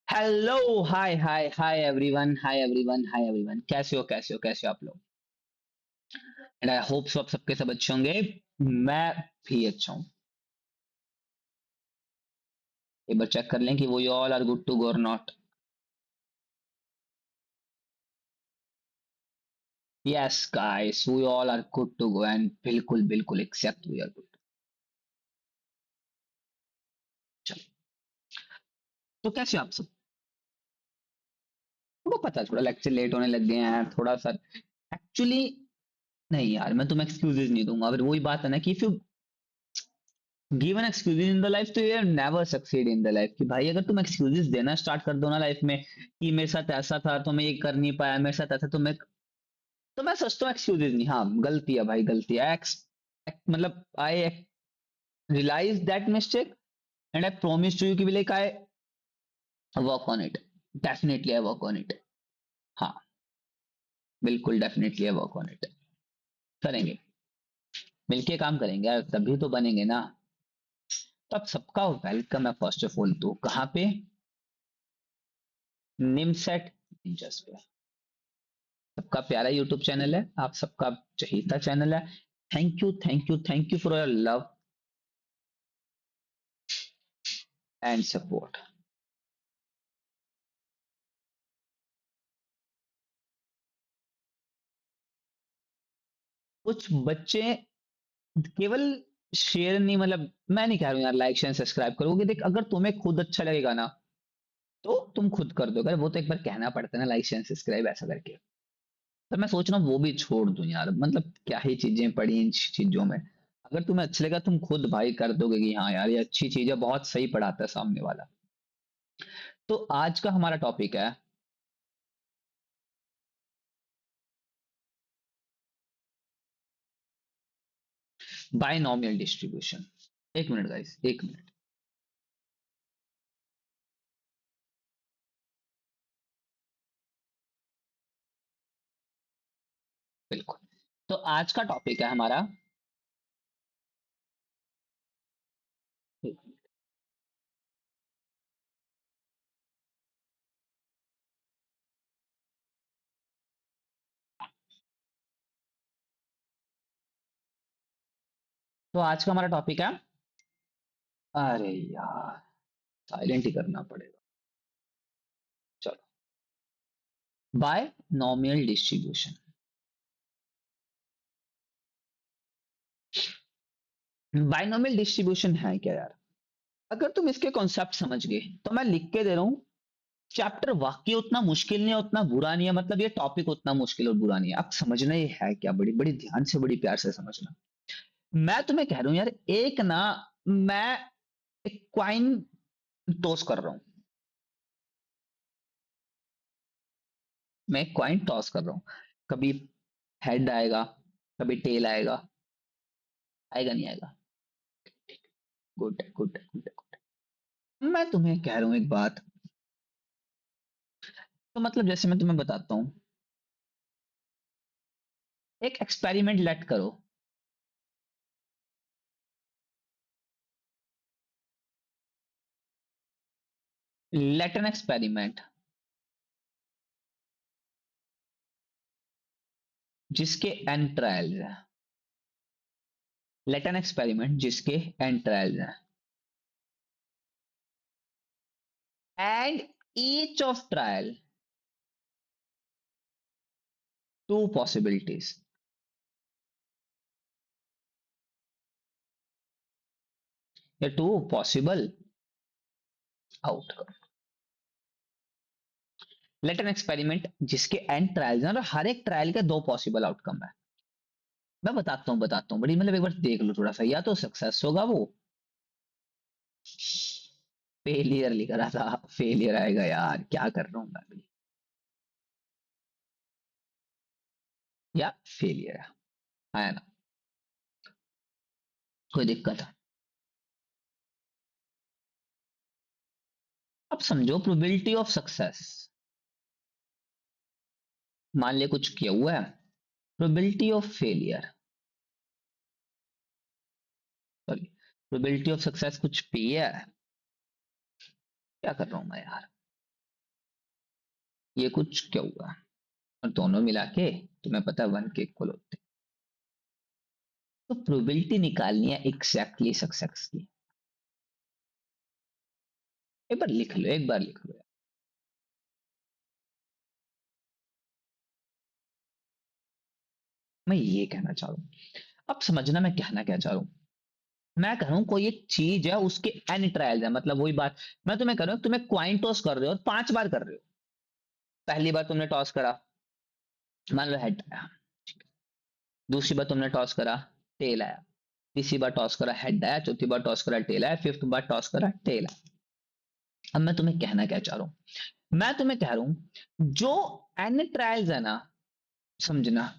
Hello. Hi hi hi everyone, hi everyone, hi everyone. कैसे हो आप लोग? एंड आई होप सबके सब अच्छे होंगे। मैं भी अच्छा हूँ। एक बार चेक कर लें कि वो you all are good to go और not. Yes guys, we all are good to go and बिल्कुल बिल्कुल एक्सेप्ट वी आर गुड। चलो, तो कैसे हो आप सब? वो पता है, थोड़ा लेक्चर लेट होने लग गए हैं थोड़ा सा। एक्चुअली नहीं यार, मैं तुम्हें एक्सक्यूजेज नहीं दूंगा। फिर वही बात है ना कि if you given excuses in the life तो you never succeed in the life. कि भाई अगर तुम एक्सक्यूजेज देना स्टार्ट कर दो ना लाइफ में कि मेरे साथ ऐसा था तो मैं ये कर नहीं पाया, मेरे साथ ऐसा तो मैं सोचता हूँ एक्सक्यूजेज नहीं, हाँ गलती है भाई, गलती है। मतलब I realise that mistake and I promise to you कि like I work on it. Definitely I work on it. हाँ, बिल्कुल definitely I work on it. करेंगे, मिलके काम करेंगे यार, तभी तो बनेंगे ना। तो अब सबका वेलकम है फर्स्ट ऑफ ऑल। तो कहाँ पे? निमसेट इंजस पे। सबका प्यारा यूट्यूब चैनल है, आप सबका चहीता चैनल है। Thank you thank you thank you for your love and support. कुछ बच्चे केवल शेयर नहीं, मतलब मैं नहीं कह रहा हूँ यार लाइक शेयर सब्सक्राइब करोगे। देख, अगर तुम्हें खुद अच्छा लगेगा ना तो तुम खुद कर दो। अगर वो तो एक बार कहना पड़ता है ना, लाइक शेयर सब्सक्राइब ऐसा करके। तो मैं सोच रहा हूँ वो भी छोड़ दूं यार, मतलब क्या ही चीजें पड़ी इन चीजों में। अगर तुम्हें अच्छा लगेगा तुम खुद भाई कर दोगे कि हाँ यार ये अच्छी चीज है, बहुत सही पढ़ाता है सामने वाला। तो आज का हमारा टॉपिक है बायनॉमियल डिस्ट्रीब्यूशन। एक मिनट गाइस, एक मिनट। बिल्कुल। तो आज का टॉपिक है हमारा। तो आज का हमारा टॉपिक है, अरे यार साइलेंट ही करना पड़ेगा। चलो, बायनॉमियल डिस्ट्रीब्यूशन। बायनॉमियल डिस्ट्रीब्यूशन है क्या यार? अगर तुम इसके कॉन्सेप्ट समझ गए तो मैं लिख के दे रहा हूँ। चैप्टर वाकई उतना मुश्किल नहीं है, उतना बुरा नहीं है। मतलब ये टॉपिक उतना मुश्किल और बुरा नहीं है। अब समझना ये है क्या, बड़ी बड़ी ध्यान से बड़ी प्यार से समझना। मैं तुम्हें कह रहा हूँ यार, एक ना, मैं एक क्वाइन टॉस कर रहा हूँ। मैं एक क्वाइन टॉस कर रहा हूँ। कभी हेड आएगा, कभी टेल आएगा। आएगा नहीं आएगा? Good good good. मैं तुम्हें कह रहा हूँ एक बात। तो मतलब जैसे मैं तुम्हें बताता हूँ, एक एक्सपेरिमेंट लेट करो। लेट एन एक्सपेरिमेंट जिसके एन ट्रायल्स है। लेट एन एक्सपेरिमेंट जिसके एन ट्रायल्स है। And each of trial two possibilities, या two possible outcome. Let n experiment जिसके एन ट्रायल्स हैं और हर एक ट्रायल के दो पॉसिबल आउटकम है। मैं बताता हूँ बड़ी, मतलब एक बार देख लो थोड़ा सा, या तो सक्सेस होगा वो। फेलियर लिख रहा था, फेलियर आएगा यार, क्या कर रहा हूँ मैं अभी। या फेलियर आया ना, कोई दिक्कत है? अब समझो प्रोबेबिलिटी ऑफ सक्सेस। मान लिया कुछ किया हुआ है। Probability of failure, sorry, probability of success कुछ भी है। क्या कर रहा हूं मैं यार? ये कुछ क्या हुआ, और दोनों मिला के तुम्हें पता है 1 के इक्वल होते हैं। तो प्रोबेबिलिटी निकालनी है एग्जैक्टली सक्सेस की। एक बार लिख लो, एक बार लिख लो। मैं ये कहना चाह रहा हूँ, अब समझना मैं कहना क्या चाह रहा हूँ। मैं कह रहा हूँ कोई एक चीज है, उसके एन ट्रायल्स है, मतलब वही बात मैं तुम्हें कह रहा हूँ, तुम्हें क्वाइन टॉस कर रहे हो और 5 बार कर रहे हो। पहली बार तुमने टॉस करा, मान लो हेड आया, दूसरी बार तुमने टॉस करा, टेल आया, तीसरी बार टॉस करा हेड आया, चौथी बार टॉस करा टेल आया, फिफ्थ बार टॉस करा टेल आया। अब मैं तुम्हें कहना क्या चाह रहा हूं, मैं तुम्हें कह रहा हूं जो एन ट्रायल्स है ना, समझना,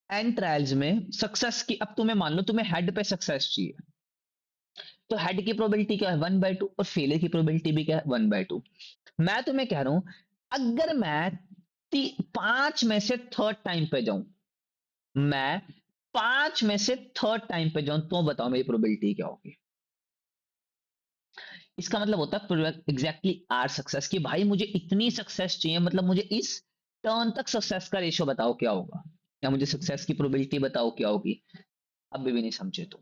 एन ट्रायल्स में सक्सेस की, अब तुम्हें मान लो तुम्हें हेड पे सक्सेस चाहिए, तो हेड की प्रोबेबिलिटी क्या है 1/2, और फेलियर की प्रोबेबिलिटी भी क्या है 1/2। मैं तुम्हें कह रहा हूं, अगर मैं 5 में से थर्ड टाइम पे जाऊं, मैं 5 में से थर्ड टाइम पे जाऊं, तो बताओ मेरी प्रोबेबिलिटी क्या होगी। इसका मतलब होता है एग्जैक्टली आर सक्सेस की, भाई मुझे इतनी सक्सेस चाहिए, मतलब मुझे इस टर्न तक सक्सेस का रेशियो बताओ क्या होगा, या मुझे सक्सेस की प्रोबेबिलिटी बताओ क्या होगी। अभी भी नहीं समझे तुम,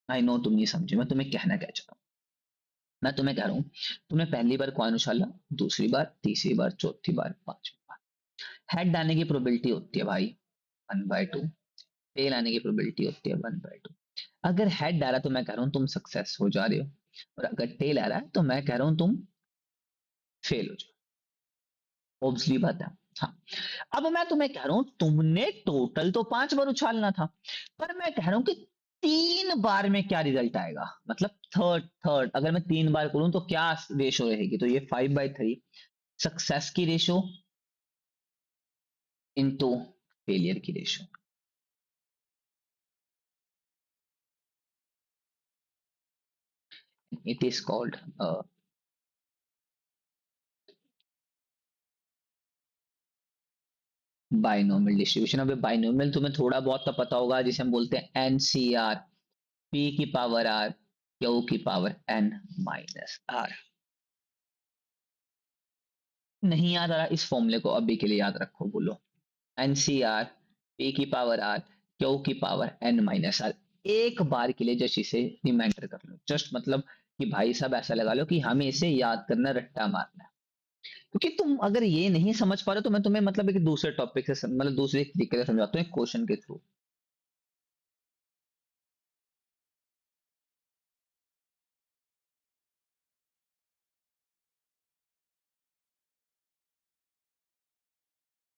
आई नो तुम नहीं समझे, मैं तुम्हें कहना क्या चाहता हूँ। मैं तुम्हें कह रहा हूं, तुमने पहली बार कॉइन उछाला, दूसरी बार, तीसरी बार, चौथी बार, पांचवी बार, हेड आने की प्रोबेबिलिटी होती है भाई 1/2, टेल आने की प्रोबेबिलिटी होती है 1/2। अगर हेड आ रहा है तो मैं कह रहा हूं तुम सक्सेस हो जा रहे हो, और अगर टेल आ रहा है तो मैं कह रहा हूं तुम फेल हो जाओ। ऑब्वियसली बात है। हाँ, अब मैं तुम्हें कह रहा हूं तुमने टोटल तो 5 बार उछालना था, पर मैं कह रहा हूं कि 3 बार में क्या रिजल्ट आएगा, मतलब थर्ड थर्ड अगर मैं 3 बार करूं तो क्या रेशो रहेगी, तो ये 5/3 सक्सेस की रेशो इनटू फेलियर की ratio. It is called binomial distribution. अब बाइनोमियल तुम्हें थोड़ा बहुत तो पता होगा, जिसे हम बोलते हैं एनसीआर, पी की पावर आर, क्यू की पावर एन माइनस आर। नहीं याद आ रहा इस फॉर्मूले को, अभी के लिए याद रखो, बोलो एनसीआर, पी की पावर आर, क्यू की पावर एन माइनस आर। एक बार के लिए जस्ट इसे रिमाइंडर कर लो, जस्ट मतलब कि भाई साहब ऐसा लगा लो कि हमें इसे याद करना, रट्टा मारना है। क्योंकि तुम अगर ये नहीं समझ पा रहे हो तो मैं तुम्हें मतलब एक दूसरे टॉपिक से मतलब दूसरे तरीके से समझाता हूँ, एक क्वेश्चन के थ्रू।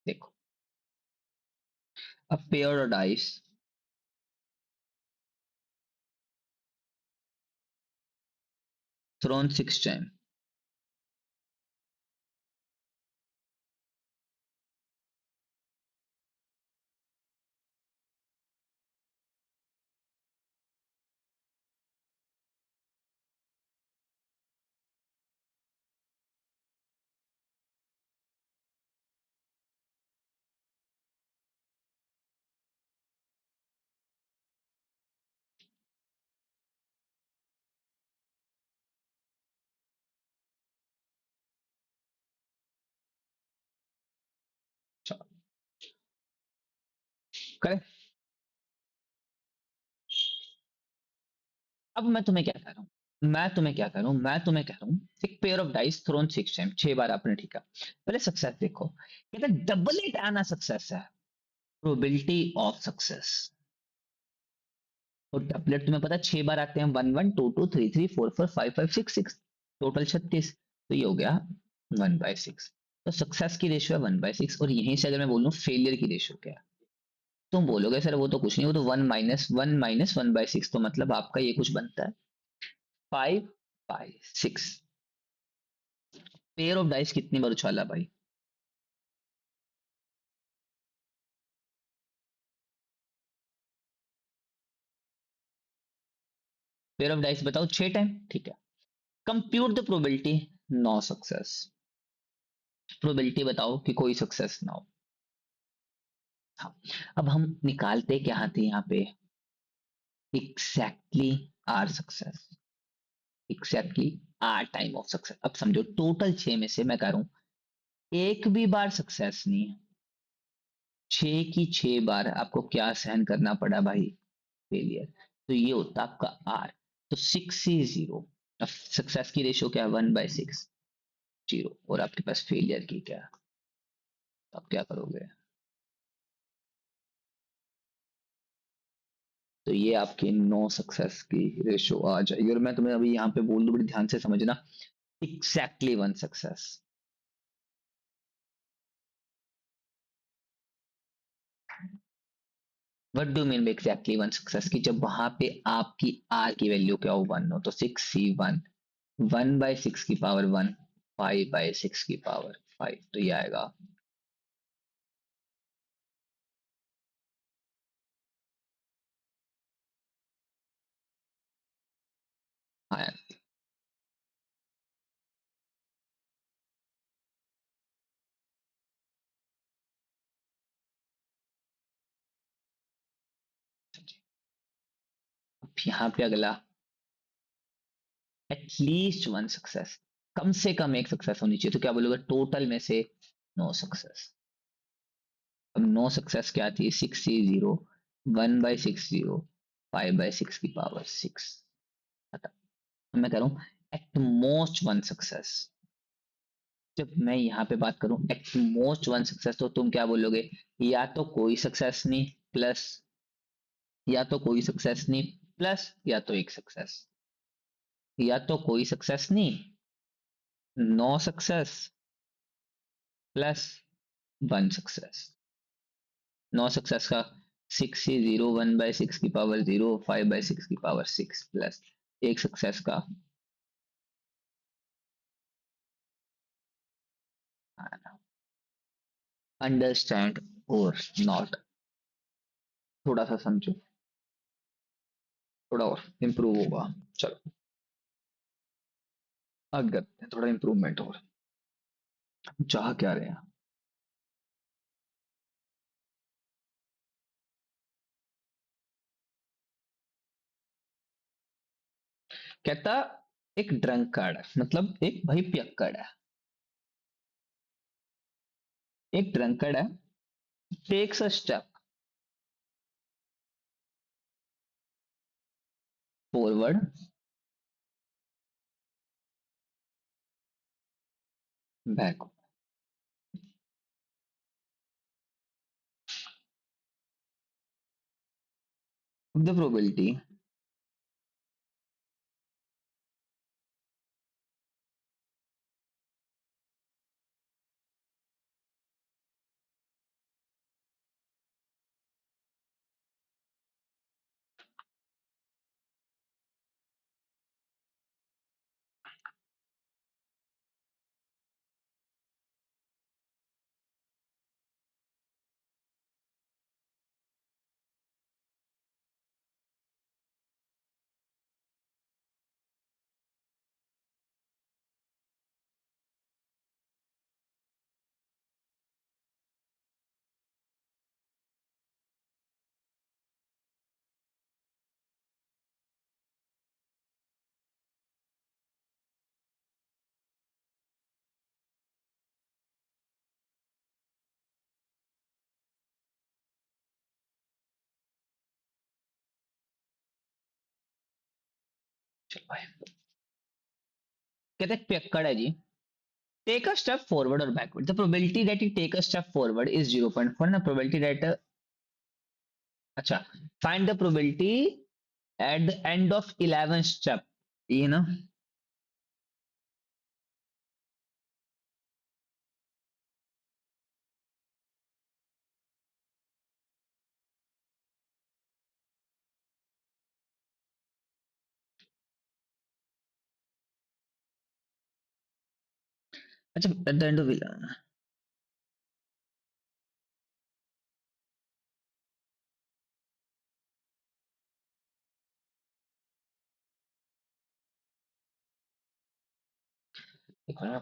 देखो, a pair of dice thrown 6 times. Correct. अब मैं तुम्हें क्या कह रहा हूँ, मैं तुम्हें क्या कह रहा हूँ, मैं तुम्हें कह रहा हूँ एक pair of dice thrown 6 time, 6 बार आपने, ठीक है। पहले सक्सेस देखो, कहते डबल इट आना सक्सेस है, प्रोबेबिलिटी ऑफ सक्सेस। और डबलेट तुम्हें पता है 6 बार आते हैं, 1 1 2 2 3 3 4 4 5 5 6 6, टोटल 36, तो ये हो गया 1/6। तो सक्सेस की रेशियो है 1/6, और यहीं से अगर मैं बोलूं फेलियर की रेशियो क्या है, तुम बोलोगे सर वो तो कुछ नहीं, वो तो 1 - 1 - 1/6, तो मतलब आपका ये कुछ बनता है 5/6। पेयर ऑफ डाइस कितनी बार उछाला भाई, पेयर ऑफ डाइस बताओ 6 टाइम, ठीक है। Compute the probability, no success, probability बताओ कि कोई सक्सेस ना हो। हाँ, अब हम निकालते क्या थे यहाँ पे, exactly R success, exactly R time of success. अब समझो टोटल 6 में से मैं कह रहा हूँ एक भी बार सक्सेस नहीं, 6 की 6 बार आपको क्या सहन करना पड़ा भाई, फेलियर। तो ये होता आपका आर। तो 6 से 0, अब सक्सेस की रेशियो क्या है, 1/6, 0, और आपके पास फेलियर की क्या है, तो आप क्या करोगे। तो ये आपकी नो सक्सेस की रेशियो आ जाएगी, और मैं तुम्हें अभी यहाँ पे बोल दूं, बड़ी ध्यान से समझना, exactly 1 success. What do mean by exactly 1 success, की जब वहां पे आपकी आर की वैल्यू क्या हो, 1 हो, तो 6 C 1, 1/6 की पावर 1, 5/6 की पावर 5, तो ये आएगा। हाँ, अब यहाँ पे अगला, एटलीस्ट 1 सक्सेस, कम से कम एक सक्सेस होनी चाहिए, तो क्या बोलोगे, टोटल में से नो सक्सेस। अब नो सक्सेस क्या थी, 6 C 0, 1/6 0, 5/6 की पावर 6। मैं कह रहा हूँ एट मोस्ट 1 सक्सेस। जब मैं यहाँ पे बात करूं एट मोस्ट 1 सक्सेस, तो तुम क्या बोलोगे, या तो कोई सक्सेस नहीं प्लस, या तो कोई सक्सेस नहीं प्लस, या तो एक सक्सेस, या तो कोई सक्सेस नहीं, no success plus 1 success. No success का 6 से 0, 1/6 की पावर 0, 5/6 की पावर 6, प्लस एक सक्सेस का, अंडरस्टैंड और नॉट, थोड़ा सा समझो, थोड़ा और इम्प्रूव होगा। चलो आगे करते हैं, थोड़ा इम्प्रूवमेंट और, चाह क्या रहे हैं। कहता एक ड्रंकर्ड, मतलब एक भाई पियक्कड़ है, एक ड्रंकर्ड है, takes a step forward, back, the probability, चलो भाई, कहते एक पियक्कड़ है जी, टेक अ स्टेप फॉरवर्ड और backward, the probability that you take a step forward is 0.4, ना प्रोबेबिलिटी दैट, अच्छा, find the probability at the end of 11 step, ये ना, अच्छा at the end of,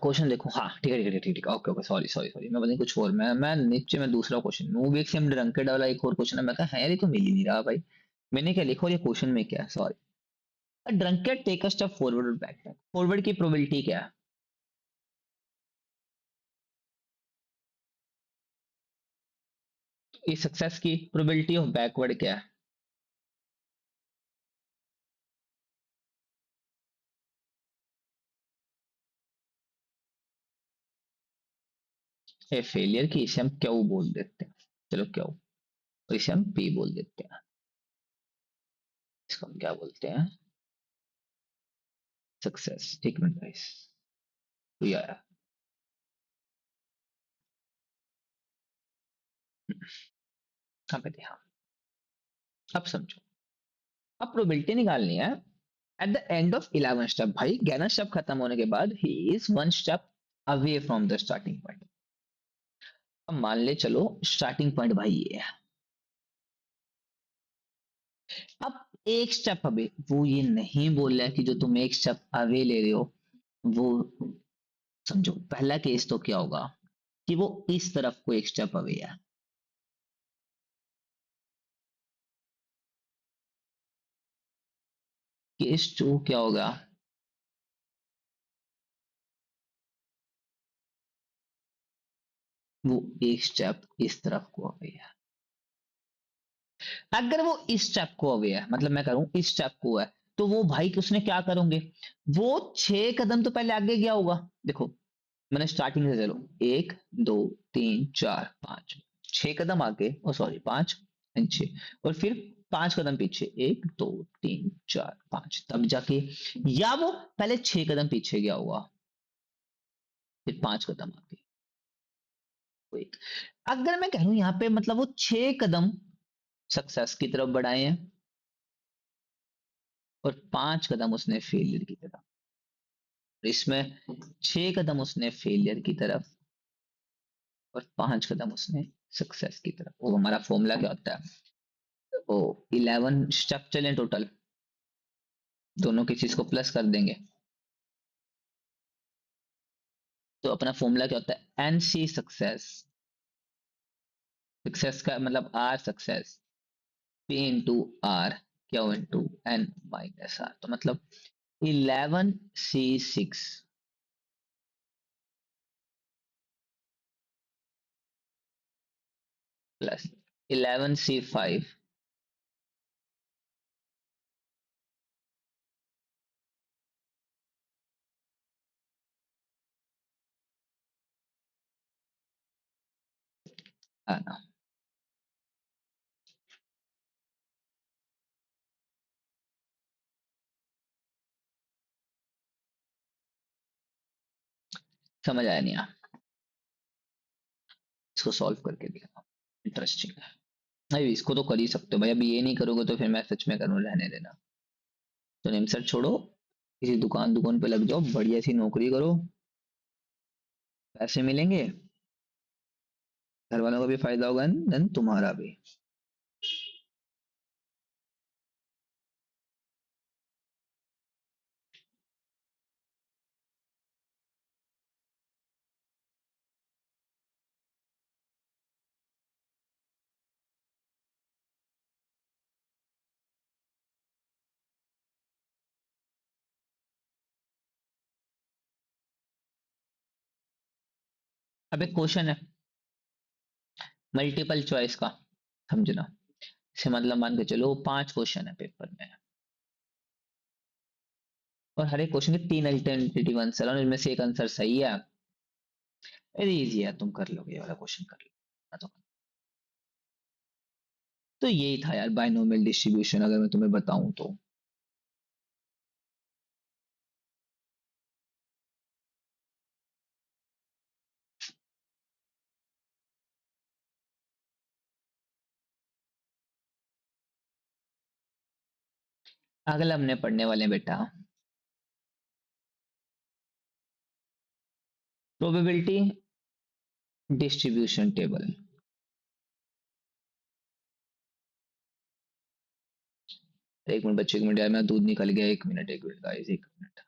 question देखो, हाँ ठीक है ठीक है ठीक है, okay okay, sorry sorry sorry, मैं बताऊँ कुछ और, मैं नीचे में दूसरा क्वेश्चन, मूवी एक सेम ड्रंकेड वाला एक और क्वेश्चन है, मैं कहा है यार ये तो मिल ही नहीं रहा भाई, मैंने क्या लिखा और ये क्वेश्चन में क्या है, sorry. Drunkard take a step forward और बैक, फॉरवर्ड की प्रोबेबिलिटी क्या है, ये सक्सेस की प्रोबेबिलिटी ऑफ बैकवर्ड क्या है? ये फेलियर की इसे हम क्यू बोल देते हैं। चलो क्यू, और इसे हम पी बोल देते हैं। इसको हम क्या बोलते हैं? सक्सेस। एक मिनट गाइस, कोई आया। कहाँ पे थे? हाँ, अब समझो। अब प्रोबेबिलिटी निकालनी है eight the end of 11 step. भाई 11 स्टेप खत्म होने के बाद he is one step away from the starting point. अब मान ले चलो स्टार्टिंग पॉइंट भाई ये है। अब एक स्टेप अवे, वो ये नहीं बोल रहा है कि जो तुम एक स्टेप अवे ले रहे हो वो, समझो पहला केस तो क्या होगा कि वो इस तरफ को एक स्टेप अवे है। केस टू क्या होगा? वो एक स्टेप इस तरफ को अवे है। अगर वो इस स्टेप को अवे है, मतलब मैं करूं इस स्टेप को है, तो वो भाई उसने क्या करोगे, वो 6 कदम तो पहले आगे गया होगा। देखो मैंने स्टार्टिंग से, चलो 1 2 3 4 5, 6 कदम आगे, ओ सॉरी 5 6, और फिर 5 कदम पीछे, 1 2 3 4 5, तब जाके, या वो पहले 6 कदम पीछे गया होगा फिर 5 कदम आगे। Wait. अगर मैं कहूं यहाँ पे मतलब वो 6 कदम सक्सेस की तरफ बढ़ाए हैं और 5 कदम उसने फेलियर की तरफ। इसमें 6 कदम उसने फेलियर की तरफ और 5 कदम उसने सक्सेस की तरफ। वो हमारा फॉर्मूला क्या होता है? ओ 11 स्टेप चले टोटल, दोनों की चीज को प्लस कर देंगे, तो अपना फॉर्मूला क्या होता है? N C success. सक्सेस का मतलब R success, P into R, Q into N minus R. तो मतलब 11C6 प्लस 11C5 आना। समझ आया नहीं? इसको सॉल्व करके देखना, इंटरेस्टिंग है। भाई इसको तो कर ही सकते हो भाई, अभी ये नहीं करोगे तो फिर मैं सच में करूँ, रहने देना। तो निमसर छोड़ो, किसी दुकान दुकान पे लग जाओ, बढ़िया सी नौकरी करो, पैसे मिलेंगे, घर वालों का भी फायदा होगा, देन तुम्हारा भी। अब एक क्वेश्चन है मल्टीपल चॉइस का, समझना। इसे मतलब मान के चलो 5 क्वेश्चन है पेपर में, और हर एक क्वेश्चन के 3 अल्टरनेटिव आंसर है, इनमें से एक आंसर सही है। वेरी इजी है, तुम कर लोगे, ये वाला क्वेश्चन कर लो। तो यही था यार बाइनोमियल डिस्ट्रीब्यूशन, अगर मैं तुम्हें बताऊं तो। अगला हमने पढ़ने वाले हैं बेटा प्रोबेबिलिटी डिस्ट्रीब्यूशन टेबल। एक मिनट बच्चे, एक मिनट यार, मैं दूध निकल गया, एक मिनट गाइस, एक मिनट।